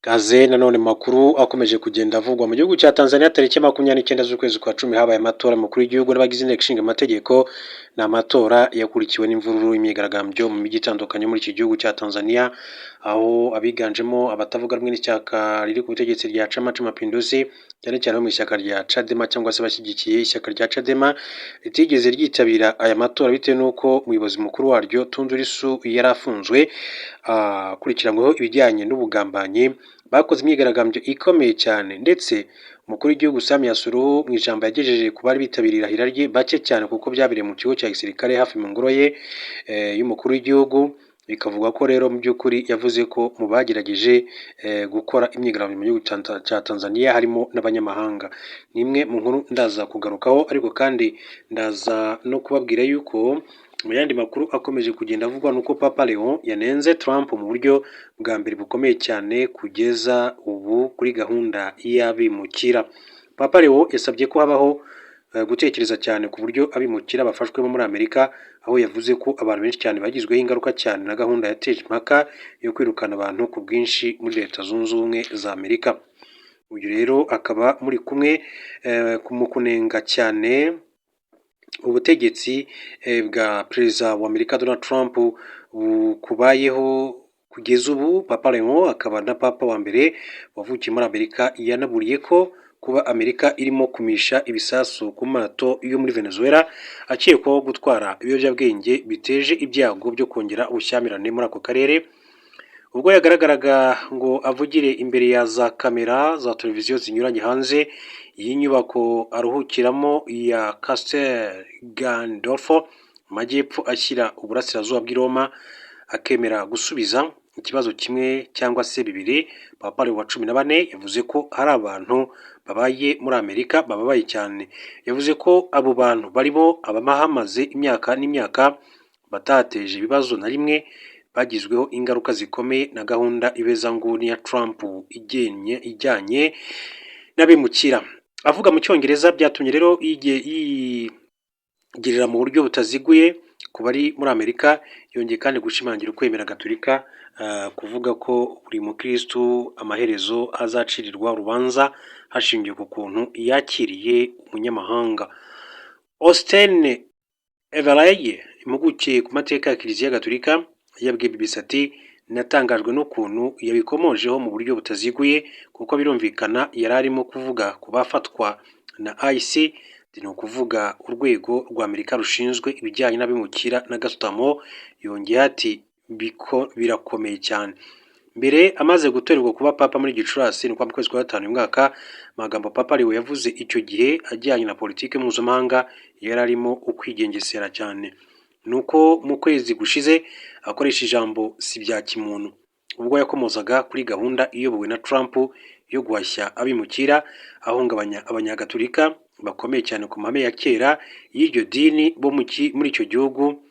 Kaze nanone makuru akomeje kugenda avugwa mu gihugu cya Tanzania tariki 29 z'ukwezi kwa 10 habaye amatora mukuru w'igihugu n'abagize inteko ishinga amategeko. Ni amatora yakurikiwe n'imvururu y'imyigaragambyo mu mijyi itandukanye muri iki gihugu cya Tanzania, aho abiganjemo abatavuga rumwe n'ishyaka riri ku butegetsi rya Chama cha Mapinduzi, cyane cyane mu ishyaka rya Chadema cyangwa se bashyigikiye ishyaka rya Chadema, ritigeze ryitabira aya matora bitewe n'uko umuyobozi mukuru waryo Tundu Lissu yari afunzwe akurikiranyweho ibijyanye n'ubugambanyi. Bakoze imyigaragambyo ikomeye cyane, ndetse umukuru w'igihugu Samia Suluhu mu ijambo yagejeje ku bari bitabiriye irahira rye bake cyane kuko byabereye mu kigo cya gisirikare hafi mu ngoro ye y'umukuru w'igihugu. Bikavuga ko rero mu by'ukuri yavuze ko mu bagerageje gukora imyigaragambyo mu gihugu cya Tanzania harimo n'abanyamahanga. Ni imwe mu nkuru ndaza kugarukaho, ariko kandi ndaza no kubabwira yuko mu yandi makuru akomeje kugenda avugwa nuko Papa Leon yanenze Trump mu buryo bwa mbere bukomeye cyane kugeza ubu kuri gahunda y'abimukira. Papa Leon yasabye ko habaho gutekereza cyane ku buryo abimukira bafashwemo muri Amerika, aho yavuze ko abantu benshi cyane bagizweho ingaruka cyane na gahunda yateje impaka yo kwirukana abantu ku bwinshi muri Leta Zunze Ubumwe za Amerika. Uyu rero akaba muri kumwe mu kunenga cyane ubutegetsi bwa perezida wa Amerika Donald Trump kubayeho kugeza ubu. Papa Leon akaba na papa wa mbere wavukiye muri Amerika, yanaburiye ko kuba Amerika irimo kumisha ibisasu ku mato yo muri Venezuela akekwaho gutwara ibiyobyabwenge biteje ibyago byo kongera ubushyamirane muri ako karere. Ubwo yagaragaraga ngo avugire imbere ya za kamera za televiziyo zinyuranye hanze y'inyubako aruhukiramo ya Castel Gandolfo mu majyepfo ashyira uburasirazuba bw'i Roma, akemera gusubiza ikibazo kimwe cyangwa se bibiri. Papa Leo wa 14 yavuze ko hari abantu babaye muri Amerika bababaye cyane. Yavuze ko abo bantu barimo abamahamaze imyaka n'imyaka batateje ibibazo na rimwe, bagizweho ingaruka zikomeye na gahunda ibezanguni ya Trump ijyanye n'abimukira. Avuga mu Cyongereza byatumye rero yigirira mu buryo butaziguye ku bari muri Amerika. Yongeye kandi gushimangira ukwemera Gatolika, kuvuga ko buri mukristu amaherezo azacirirwa urubanza hashingiwe ku kuntu yakiriye umunyamahanga. Austin Evereye, impuguke ku mateka ya Kiliziya Gatolika, yabwiye BBC ati natangajwe n'ukuntu yabikomojeho mu buryo butaziguye, kuko birumvikana yari arimo kuvuga ku bafatwa na IC, ni ukuvuga urwego rwa Amerika rushinzwe ibijyanye n'abimukira na gasutamo. Yongeye ati birakomeye cyane. Mbere amaze gutorerwa kuba papa muri Gicurasi ni kwa mu kwezi kwa 5 uyu mwaka, amagambo Papa Leo yavuze icyo gihe ajyanye na politike mpuzamahanga yari arimo ukwigengesera cyane. Nuko mu kwezi gushize akoresha ijambo si bya kimuntu ubwo yakomozaga kuri gahunda iyobowe na Trump yo guhashya abimukira, ahungabanya abanyagatolika bakomeye cyane ku mahame ya kera y'iryo dini bo muri icyo gihugu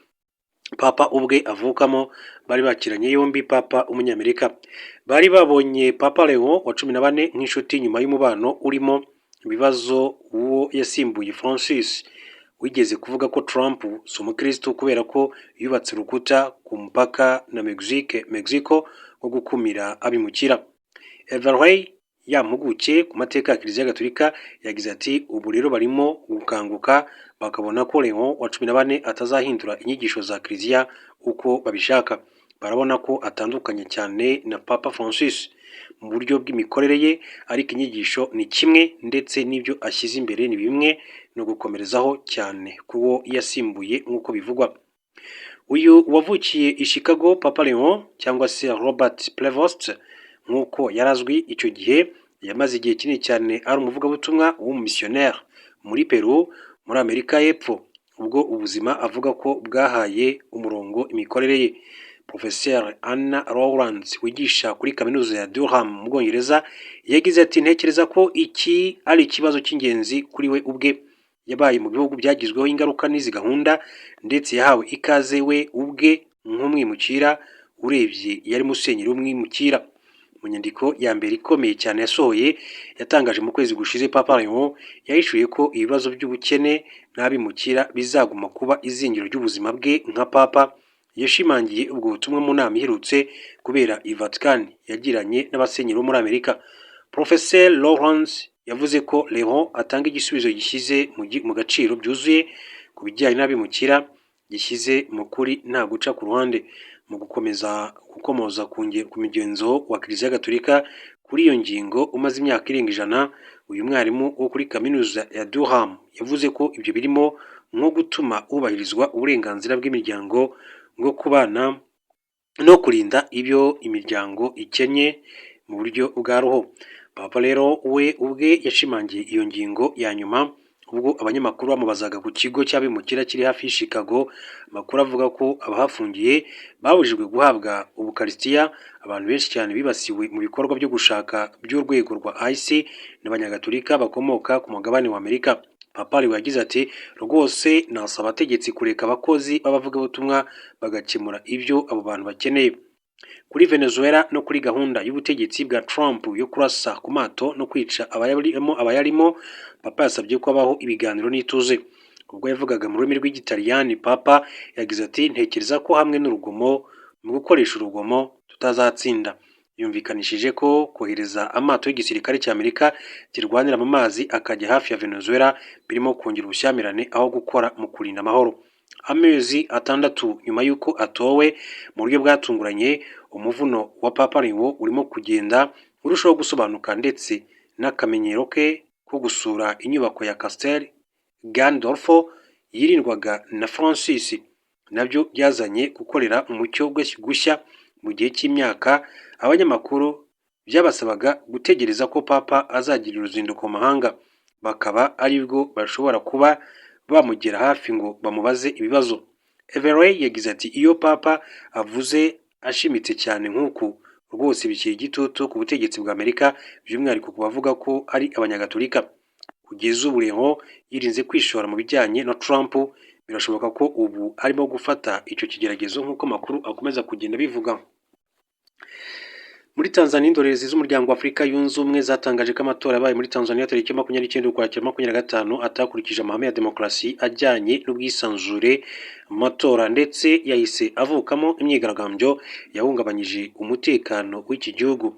Papa ubwe avukamo. Bari bakiranye yombi Papa umunyamerika, bari babonye Papa Leo wa 14 nk'inshuti nyuma y'umubano urimo ibibazo uwo yasimbuye Francis wigeze kuvuga ko Trump si umukristo kubera ko yubatse urukuta ku mupaka na Mexico wo gukumira abimukira. Everway yampuguke ku mateka ya Kiliziya Gatolika yagize ati ubu rero barimo gukanguka bakabona ko Leo wa 14 atazahindura inyigisho za Kiliziya uko babishaka. Barabona ko atandukanye cyane na Papa Francis mu buryo bw'imikorere ye, ariko inyigisho ni kimwe ndetse n'ibyo ashyize imbere ni bimwe, no gukomerezaho cyane kuwo yasimbuye nk'uko bivugwa. Uyu wavukiye i Chicago, Papa Leon cyangwa se Robert Prevost nk'uko yarazwi icyo gihe, yamaze igihe kinini cyane ari umuvugabutumwa w'umumissionnaire muri Peru muri Amerika y'Epfo, ubwo ubuzima avuga ko bwahaye umurongo imikorere ye. Professeur Anna Rowlands wigisha kuri kaminuza ya Durham mu Bwongereza yagize ati ntekereza ko iki ari ikibazo cy'ingenzi kuri we ubwe. Yabaye mu bihugu byagizweho ingaruka n'izi gahunda, ndetse yahawe ikaze we ubwe nk'umwimukira. Urebye yari musenyeri w'umwimukira. Mu nyandiko ya mbere ikomeye cyane yasohoye yatangaje mu kwezi gushize, Papa Leon yahishuye ko ibibazo by'ubukene n'abimukira bizaguma kuba izingiro ry'ubuzima bwe nka papa. yashimangiye ubwo butumwa mu nama iherutse kubera i Vatican yagiranye n'abasenyeri bo muri Amerika. Professeur Lawrence yavuze ko Leon atanga igisubizo gishyize mu gaciro byuzuye ku bijyanye n'abimukira, gishyize mu kuri nta guca ku ruhande. Mu gukomoza ku migenzo wa Kiliziya Gatolika kuri iyo ngingo umaze imyaka irenga 100, uyu mwarimu wo kuri kaminuza ya Durham yavuze ko ibyo birimo nko gutuma hubahirizwa uburenganzira bw'imiryango bwo kubana no kurinda ibyo imiryango ikennye mu buryo bwa roho. Papa rero we ubwe yashimangiye iyo ngingo ya nyuma ubwo abanyamakuru bamubazaga ku kigo cy'abimukira kiri hafi y'i Chicago. Amakuru avuga ko abahafungiye babujijwe guhabwa ubukaristiya. Abantu benshi cyane bibasiwe mu bikorwa byo gushaka by'urwego rwa IC n'abanyagatolika bakomoka ku mugabane wa Amerika. Papa rero yagize ati rwose nasaba abategetsi kureka abakozi b'abavugabutumwa bagakemura ibyo abo bantu bakeneye. Kuri Venezuela no kuri gahunda y'ubutegetsi bwa Trump yo kurasa ku mato no kwica abayarimo, Papa yasabye ko habaho ibiganiro n'ituze. Ubwo yavugaga mu rurimi rw'Igitaliyani, Papa yagize ati ntekereza ko hamwe n'urugomo mu gukoresha urugomo tutazatsinda. Yumvikanishije ko kohereza amato y'igisirikare cy'Amerika kirwanira mu mazi akajya hafi ya Venezuela birimo kongera ubushyamirane aho gukora mu kurinda amahoro. Amezi 6 nyuma y'uko atowe mu buryo bwatunguranye, umuvuno wa Papa Leo urimo kugenda urushaho gusobanuka, ndetse n'akamenyero ke ko gusura inyubako ya Castel Gandolfo yirindwaga na Francis nabyo byazanye gukorera umucyo gushya mu gihe cy'imyaka abanyamakuru byabasabaga gutegereza ko Papa azagira uruzinduko mu mahanga, bakaba aribwo bashobora kuba bamugera hafi ngo bamubaze ibibazo. Everett yagize ati iyo Papa avuze ashimitse cyane nk'uku rwose bishyira igitutu ku butegetsi bwa Amerika, by'umwihariko ku bavuga ko ari abanyagatolika. Kugeza ubu Leon yirinze kwishora mu bijyanye na Trump. Birashoboka ko ubu arimo gufata icyo kigeragezo nk'uko amakuru akomeza kugenda bivuga. Muri Tanzania, indorerezi z'umuryango wa Afurika yunze ubumwe zatangaje ko amatora yabaye muri Tanzania tariki 29 Ukwakira 2025 atakurikije amahame ya demokarasi ajyanye n'ubwisanzure mu matora, ndetse yahise avukamo imyigaragambyo yahungabanyije umutekano w'iki gihugu.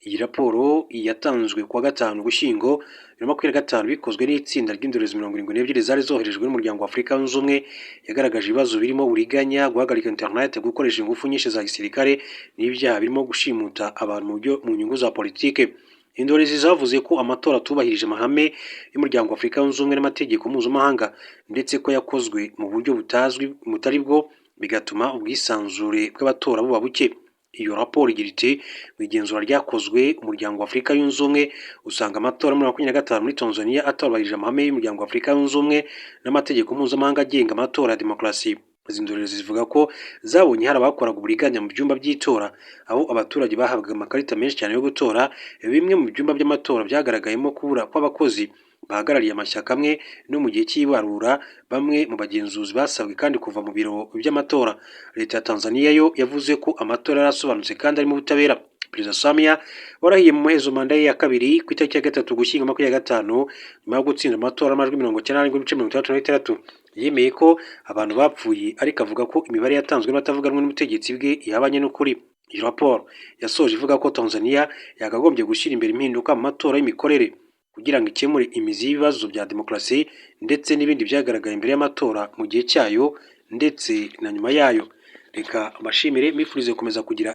Iyi raporo yatanzwe kuwa 5 Ugushyingo 2025 bikozwe n'itsinda ry'indorerezi 72 zari zoherejwe n'umuryango wa Afurika yunze ubumwe. Yagaragaje ibibazo birimo uburiganya, guhagarika internet, gukoresha ingufu nyinshi za gisirikare n'ibyaha birimo gushimuta abantu mu nyungu za politike. Indorerezi zavuze ko amatora atubahirije amahame y'umuryango wa Afurika yunze ubumwe n'amategeko mpuzamahanga, ndetse ko yakozwe mu buryo butari bwo, bigatuma ubwisanzure bw'abatora buba buke. Iyo raporo igira iti mu igenzura ryakozwe umuryango wa Afurika yunze ubumwe usanga amatora muri 2025 muri Tanzania atabahirije amahame y'umuryango wa Afurika yunze ubumwe n'amategeko mpuzamahanga agenga amatora ya demokarasi. Izi ndorerezi zivuga ko zabonye hari abakoraga uburiganya mu byumba by'itora, aho abaturage bahabwaga amakarita menshi cyane yo gutora. Bimwe mu byumba by'amatora byagaragayemo kubura kw'abakozi bahagarariye amashyaka amwe, no mu gihe cy'ibarura bamwe mu bagenzuzi basabwe kandi kuva mu biro by'amatora. Leta ya Tanzania yo yavuze ko amatora yarasobanutse kandi arimo ubutabera. Perezida Samia warahiye mu muhezo manda ye ya kabiri ku itariki ya 3 Ugushyingo 2025 nyuma yo gutsinda amatora amajwi 97.66, yemeye ko abantu bapfuye, ariko avuga ko imibare yatanzwe n'abatavuga rumwe n'ubutegetsi bwe ihabanye n'ukuri. Iyi raporo yasoje ivuga ko Tanzania yakagombye gushyira imbere impinduka mu matora y'imikorere kugira ngo ikemure imizi y'ibibazo bya demokarasi ndetse n'ibindi byagaragaye imbere y'amatora mu gihe cyayo ndetse na nyuma yayo. Reka amashimire, mifurize gukomeza kugira